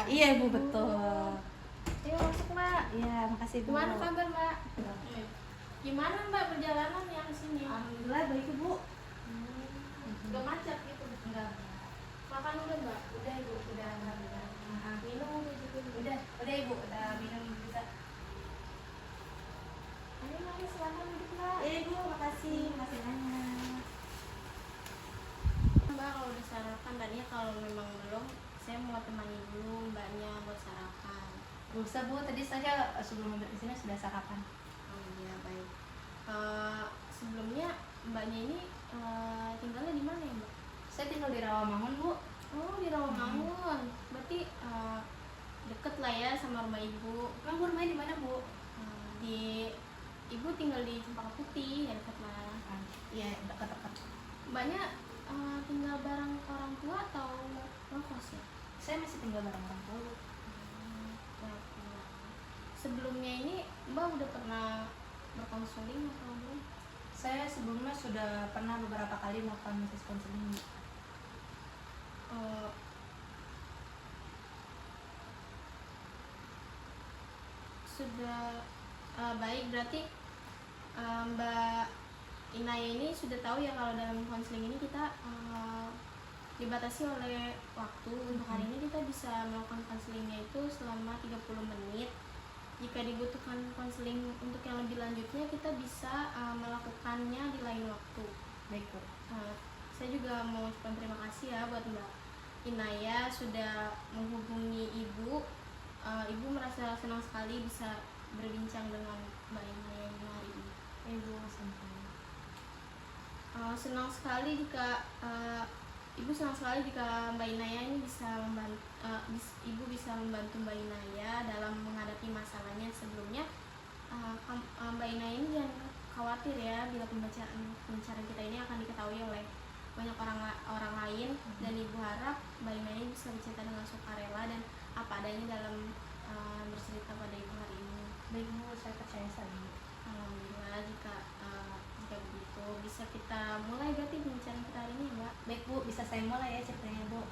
Iya ibu, betul. Ayo masuk mbak. Iya, makasih bu. Gimana kabar mbak? Gimana mbak perjalanan yang sini? Alhamdulillah baik ibu. Gak macet gitu? Enggak. Makan udah mbak? Udah ibu, udah alhamdulillah. Minum udah juga? Udah ibu, udah minum bisa. Ayo mari silahkan duduk mbak. Iya ibu, makasih banyak. Mbak kalau udah sarapan, tadinya kalau memang belum, saya mau temani dulu mbaknya buat sarapan. Gak usah bu, tadi saya sebelum mampir ke sini sudah sarapan. Oh iya baik. Sebelumnya mbaknya ini tinggalnya di mana ya mbak? Saya tinggal di Rawamangun bu. Oh di Rawamangun. Berarti deket lah ya sama rumah ibu. Kamu rumahnya di mana bu? Di ibu tinggal di Cempaka Putih ya dekat lah. Iya, dekat-dekat. Mbaknya tinggal bareng orang tua atau ngekos ya? Saya masih tinggal bareng orang tua bu. Sebelumnya ini mbak udah pernah berkonseling atau belum? Saya sebelumnya sudah pernah beberapa kali melakukan proses konseling. Sudah baik, berarti Mbak Inaya ini sudah tahu ya kalau dalam konseling ini kita dibatasi oleh waktu. Untuk hari ini kita bisa melakukan konselingnya itu selama 30 menit. Jika dibutuhkan konseling untuk yang lebih lanjutnya, kita bisa melakukannya di lain waktu. Baik bu. Saya juga mau ucapkan terima kasih ya buat Mbak Inaya sudah menghubungi ibu. Ibu merasa senang sekali bisa berbincang dengan Mbak Inaya hari ini. Ibu sampai. Ibu senang sekali jika Mbak Inaya ini bisa membantu, ibu bisa membantu Mbak Inaya dalam menghadapi masalahnya. Sebelumnya Mbak Inaya ini jangan khawatir ya bila pembicaraan kita ini akan diketahui oleh banyak orang lain, dan ibu harap Mbak Inaya bisa bercerita dengan sukarela dan apa adanya dalam bercerita pada ibu hari ini. Baik bu, saya percaya sama. Alhamdulillah, jika begitu bisa kita mulai berarti pembicaraan kita hari ini mbak. Baik bu, bisa saya mulai ya ceritanya bu.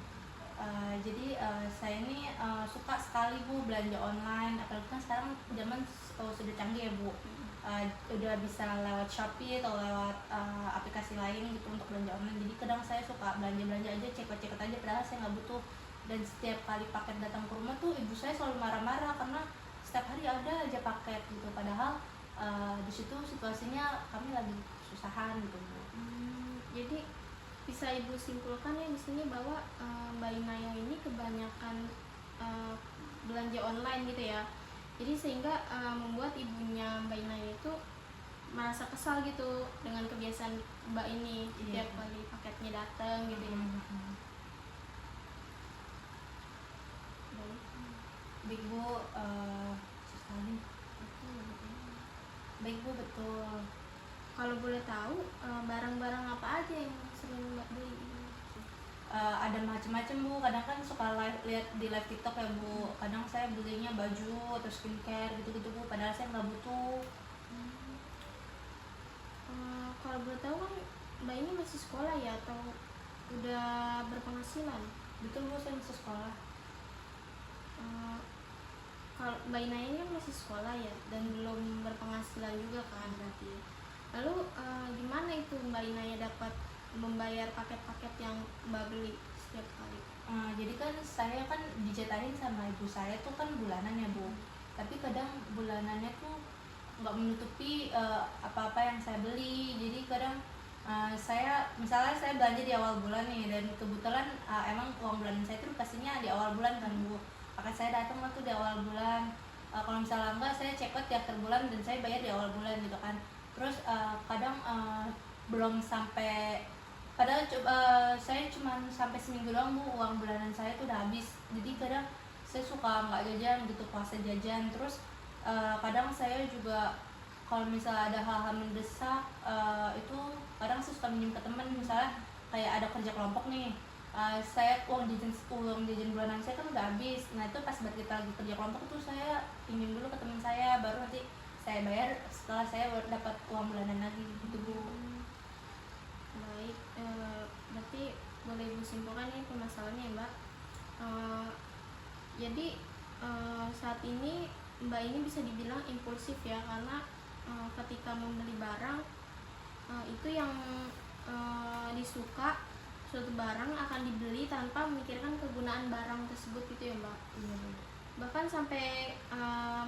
Jadi saya ini suka sekali bu belanja online, apalagi kan sekarang zaman sudah canggih ya bu. Udah bisa lewat Shopee atau lewat aplikasi lain gitu untuk belanja online. Jadi kadang saya suka belanja aja, cek aja padahal saya nggak butuh. Dan setiap kali paket datang ke rumah tuh ibu saya selalu marah-marah karena setiap hari ada aja paket gitu, padahal di situ situasinya kami lagi kesusahan gitu bu. Jadi bisa ibu simpulkan ya di sini bahwa Mbak Inaya ini kebanyakan belanja online gitu ya. Jadi sehingga membuat ibunya Mbak Inaya itu merasa kesal gitu dengan kebiasaan Mbak ini setiap kali paketnya datang gitu ya. Baik bu, sekali. Baik bu, betul. Kalau boleh tahu barang-barang apa aja yang sering Mbak beli? Ada macam-macam bu. Kadang kan suka lihat di live TikTok ya bu. Kadang saya belinya baju atau skincare gitu-gitu bu. Padahal saya nggak butuh. Kalau boleh tahu kan Mbak ini masih sekolah ya atau udah berpenghasilan? Betul bu, saya masih sekolah. Kalau Mbak Inaya ini kan masih sekolah ya dan belum berpenghasilan juga kan berarti. Lalu gimana itu Mbak Inaya dapat membayar paket-paket yang Mbak beli setiap kali? Jadi kan saya kan dijatahin sama ibu saya tuh kan bulanan ya bu. Tapi kadang bulanannya tuh nggak menutupi apa-apa yang saya beli. Jadi kadang misalnya saya belanja di awal bulan nih, dan kebetulan emang uang bulanan saya tuh pastinya di awal bulan kan bu. Paket saya datang tuh di awal bulan. Kalau misalnya enggak, saya check out di akhir bulan dan saya bayar di awal bulan gitu kan. Terus kadang belum sampai, padahal saya cuma sampai seminggu doang bu, uang bulanan saya tuh udah habis. Jadi kadang saya suka nggak jajan gitu, puasa jajan. Terus kadang saya juga kalau misalnya ada hal-hal mendesak itu kadang saya suka minjem ke temen. Misalnya kayak ada kerja kelompok nih, saya uang jajan bulanan saya kan udah habis. Nah itu pas kita lagi kerja kelompok itu saya pinjam dulu ke teman saya, baru nanti saya bayar setelah saya dapat uang bulanan lagi gitu bu. Baik, berarti boleh ibu simpulkan ya permasalahannya mbak. Jadi saat ini Mbak ini bisa dibilang impulsif ya, karena ketika membeli barang itu yang disuka, suatu barang akan dibeli tanpa memikirkan kegunaan barang tersebut gitu ya Mbak. Iya Bu. Bahkan sampai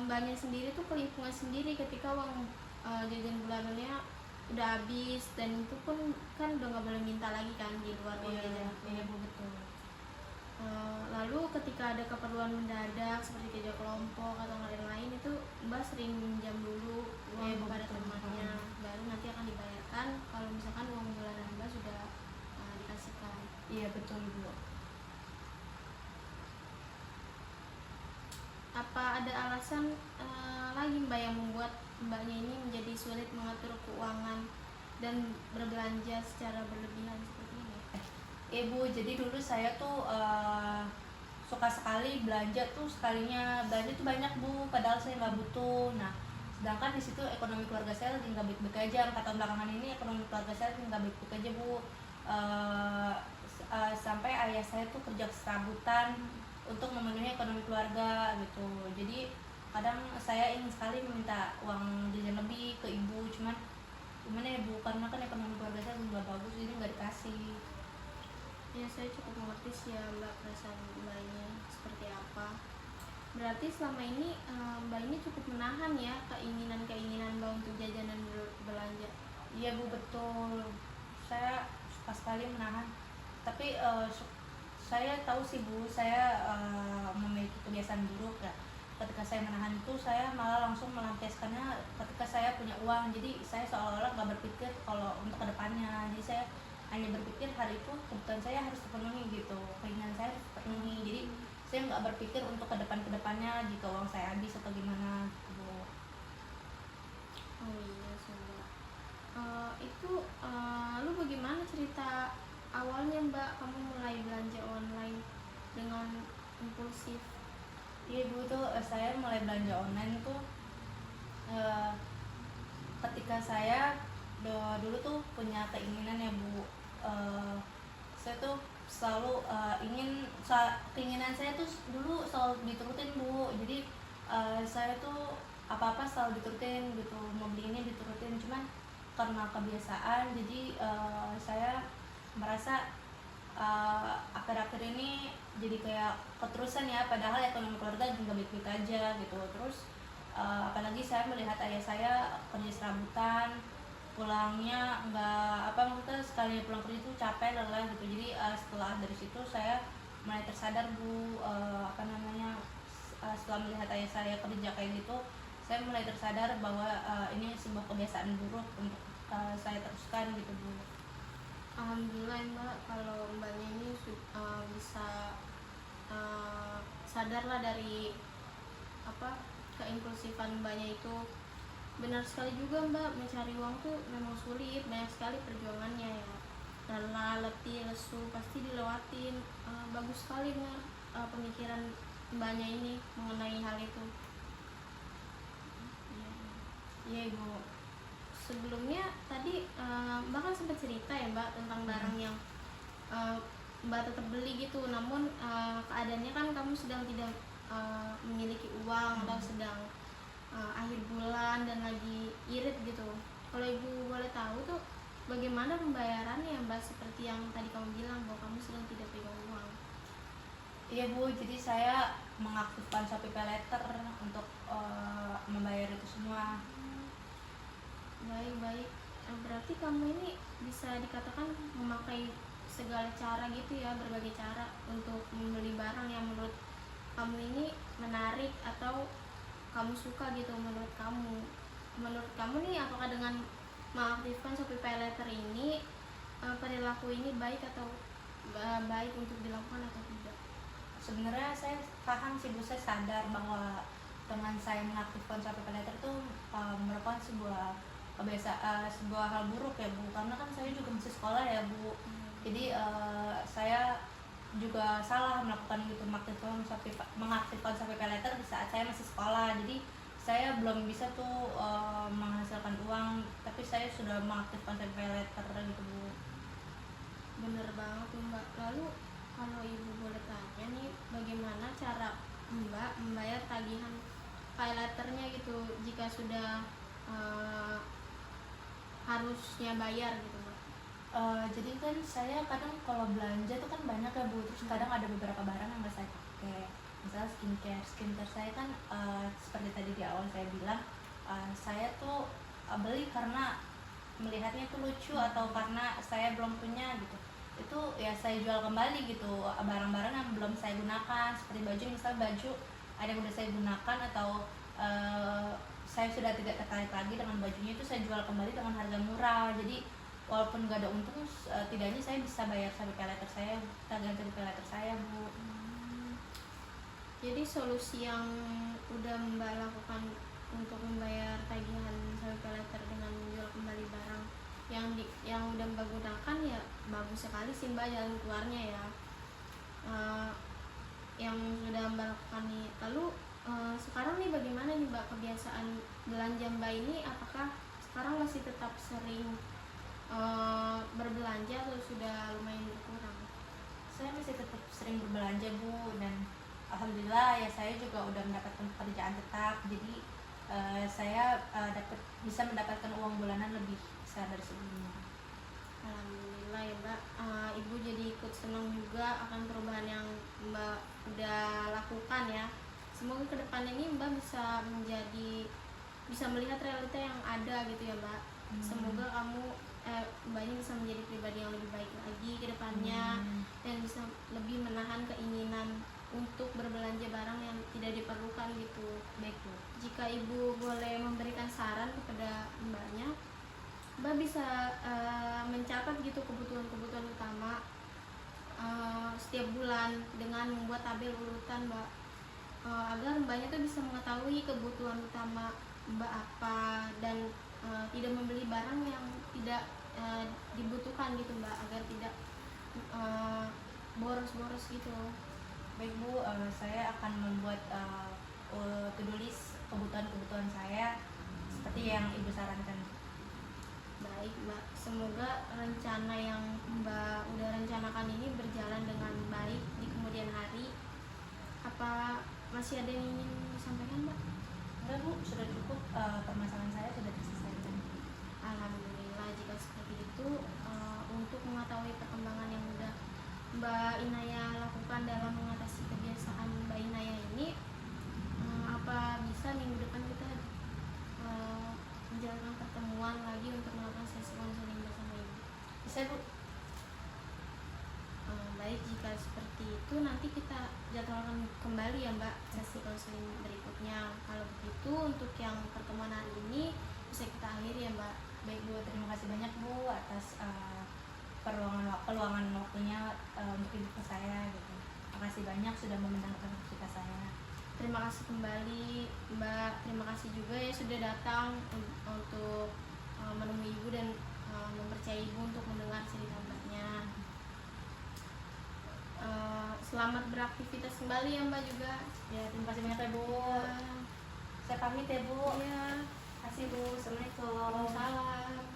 Mbaknya sendiri tuh kelimpungan sendiri ketika uang jajan bulanannya udah habis, dan itu pun kan udah nggak boleh minta lagi kan di luar uang Iya, jajan itu. iya Bu, betul. Lalu ketika ada keperluan mendadak seperti kerja kelompok atau lain-lain, itu Mbak sering minjam dulu uang Iya, kepada betul. temannya, baru nanti akan dibayarkan kalau misalkan uang bulanan Mbak sudah dikasihkan. Iya betul Bu. Apa ada alasan lagi Mbak yang membuat Mbaknya ini menjadi sulit mengatur keuangan dan berbelanja secara berlebihan seperti ini? Ibu, jadi dulu saya tuh suka sekali belanja tuh, sekalinya belanja tuh banyak Bu, padahal saya nggak butuh. Nah, sedangkan di situ ekonomi keluarga saya lagi nggak baik-baik aja. 4 tahun belakangan ini ekonomi keluarga saya lagi nggak baik-baik aja Bu. Sampai ayah saya tuh kerja serabutan untuk memenuhi ekonomi keluarga gitu. Jadi kadang saya ingin sekali meminta uang jajan lebih ke ibu, cuman gimana ya Bu, karena kan ekonomi keluarga saya nggak bagus, jadi nggak dikasih. Ya, saya cukup mengerti sih ya Mbak, perasaan Mbaknya seperti apa. Berarti selama ini Mbak ini cukup menahan ya keinginan-keinginan Mbak untuk jajan dan belanja. Iya Bu, betul. Saya suka sekali menahan. Tapi saya tahu sih Bu, saya memiliki kebiasaan buruk ya. Ketika saya menahan itu, saya malah langsung melampiaskannya ketika saya punya uang. Jadi saya seolah-olah nggak berpikir kalau untuk kedepannya. Jadi saya hanya berpikir hari itu kebutuhan saya harus terpenuhi gitu, keinginan saya harus terpenuhi. Jadi saya nggak berpikir untuk kedepannya jika uang saya habis atau gimana gitu Bu. Oh iya sih Mbak. Itu lu bagaimana cerita awalnya Mbak kamu mulai belanja online dengan impulsif? Iya Bu, tuh saya mulai belanja online tuh eh, ketika saya dulu tuh punya keinginan ya Bu. Saya tuh selalu keinginan saya tuh dulu selalu diturutin Bu. Jadi saya tuh apa-apa selalu diturutin gitu, mau beli ini diturutin. Cuman karena kebiasaan, jadi saya merasa akhir-akhir ini jadi kayak keterusan ya, padahal ekonomi keluarga juga baik-baik aja gitu. Terus apalagi saya melihat ayah saya kerja serabutan, pulangnya nggak apa, maksudnya sekali pulang kerja itu capek lelah gitu. Jadi setelah dari situ saya mulai tersadar Bu, setelah melihat ayah saya kerja kayak gitu, saya mulai tersadar bahwa ini sebuah kebiasaan buruk untuk saya teruskan gitu Bu. Alhamdulillah Mbak, kalau Mbaknya ini bisa sadarlah dari keimpulsifan Mbaknya itu. Benar sekali juga Mbak, mencari uang tuh memang sulit, banyak sekali perjuangannya ya. Lelah, letih, lesu pasti dilewatin. Bagus sekali Mbak pemikiran Mbaknya ini mengenai hal itu. Iya Ibu. Sebelumnya tadi Mbak kan sempat cerita ya Mbak tentang barang yang Mbak tetap beli gitu, namun keadaannya kan kamu sedang tidak memiliki uang atau sedang akhir bulan dan lagi irit gitu. Kalau Ibu boleh tahu tuh bagaimana pembayarannya ya Mbak, seperti yang tadi kamu bilang bahwa kamu sedang tidak pegang uang. Iya Bu, jadi saya mengaktifkan Shopee Paylater untuk membayar itu semua. Baik-baik. Berarti kamu ini bisa dikatakan memakai segala cara gitu ya, berbagai cara untuk membeli barang yang menurut kamu ini menarik atau kamu suka gitu. Menurut kamu nih, apakah dengan mengaktifkan Shopee Paylater ini perilaku ini baik atau baik untuk dilakukan atau tidak? Sebenarnya saya paham sih Bu, saya sadar bahwa dengan saya mengaktifkan Shopee Paylater itu merupakan sebuah sebuah hal buruk ya Bu, karena kan saya juga masih sekolah ya Bu. Jadi saya juga salah melakukan gitu, mengaktifkan Shopee Paylater di saat saya masih sekolah. Jadi saya belum bisa tuh menghasilkan uang, tapi saya sudah mengaktifkan Shopee Paylater gitu Bu. Bener banget tuh Mbak. Lalu kalau Ibu boleh tanya nih, bagaimana cara Mbak membayar tagihan pay letternya gitu jika sudah harusnya bayar gitu Mbak? Jadi kan saya kadang kalau belanja tuh kan banyak ya Bu, terus kadang ada beberapa barang yang nggak saya pakai. Misalnya skincare saya kan seperti tadi di awal saya bilang, saya tuh beli karena melihatnya itu lucu atau karena saya belum punya gitu. Itu ya saya jual kembali gitu, barang-barang yang belum saya gunakan seperti baju, misal baju ada yang udah saya gunakan atau saya sudah tidak tertarik lagi dengan bajunya, itu saya jual kembali dengan harga murah. Jadi walaupun nggak ada untung, setidaknya saya bisa bayar sampai pay later saya, tagihan dari pay later saya Bu. Jadi solusi yang udah Mbak lakukan untuk membayar tagihan sampai pay later dengan menjual kembali barang yang udah Mbak gunakan ya bagus sekali sih Mbak jalan keluarnya ya. Yang sudah Mbak lakukan nih. Lalu sekarang nih bagaimana nih Mbak kebiasaan belanja Mbak ini? Apakah sekarang masih tetap sering berbelanja atau sudah lumayan berkurang? Saya masih tetap sering berbelanja Bu, dan alhamdulillah ya saya juga udah mendapatkan pekerjaan tetap, jadi saya bisa mendapatkan uang bulanan lebih besar dari sebelumnya. Alhamdulillah ya Mbak. Ibu jadi ikut senang juga akan perubahan yang Mbak udah lakukan ya. Semoga kedepannya ini Mbak bisa melihat realita yang ada gitu ya Mbak. Semoga Mbak ini bisa menjadi pribadi yang lebih baik lagi ke depannya, dan bisa lebih menahan keinginan untuk berbelanja barang yang tidak diperlukan gitu. Baik Bu. Jika Ibu boleh memberikan saran kepada Mbaknya, Mbak bisa mencatat gitu kebutuhan-kebutuhan utama setiap bulan dengan membuat tabel urutan Mbak, agar Mbaknya tuh bisa mengetahui kebutuhan utama Mbak apa, dan tidak membeli barang yang tidak dibutuhkan gitu Mbak, agar tidak boros-boros gitu. Baik Bu, saya akan membuat to-do list kebutuhan-kebutuhan saya seperti yang Ibu sarankan. Baik Mbak, semoga rencana yang Mbak udah rencanakan ini berjalan dengan baik di kemudian hari. Apa masih ada yang ingin disampaikan Mbak? Enggak Bu, sudah cukup, permasalahan saya sudah terselesaikan. Alhamdulillah jika seperti itu. Untuk mengetahui perkembangan yang udah Mbak Inaya lakukan dalam mengatasi kebiasaan Mbak Inaya ini, apa bisa minggu depan kita menjalankan pertemuan lagi untuk melakukan sesi konseling bersama Ibu? Bisa Bu. Baik, jika seperti itu nanti kita jadwalkan kembali ya Mbak sesi konseling berikutnya. Kalau begitu untuk yang pertemuan hari ini bisa kita akhiri ya Mbak. Baik Bu, terima kasih banyak Bu atas peluangan waktunya untuk ibu saya gitu. Terima kasih banyak sudah mendengarkan cerita saya. Terima kasih kembali Mbak. Terima kasih juga ya sudah datang untuk menemui Ibu dan mempercayai Ibu untuk mendengar cerita Mbaknya. Selamat beraktivitas kembali ya Mbak juga. Ya, terima kasih banyak ya Bu. Saya pamit ya Bu. Iya. Terima kasih Bu. Assalamualaikum. Waalaikumsalam.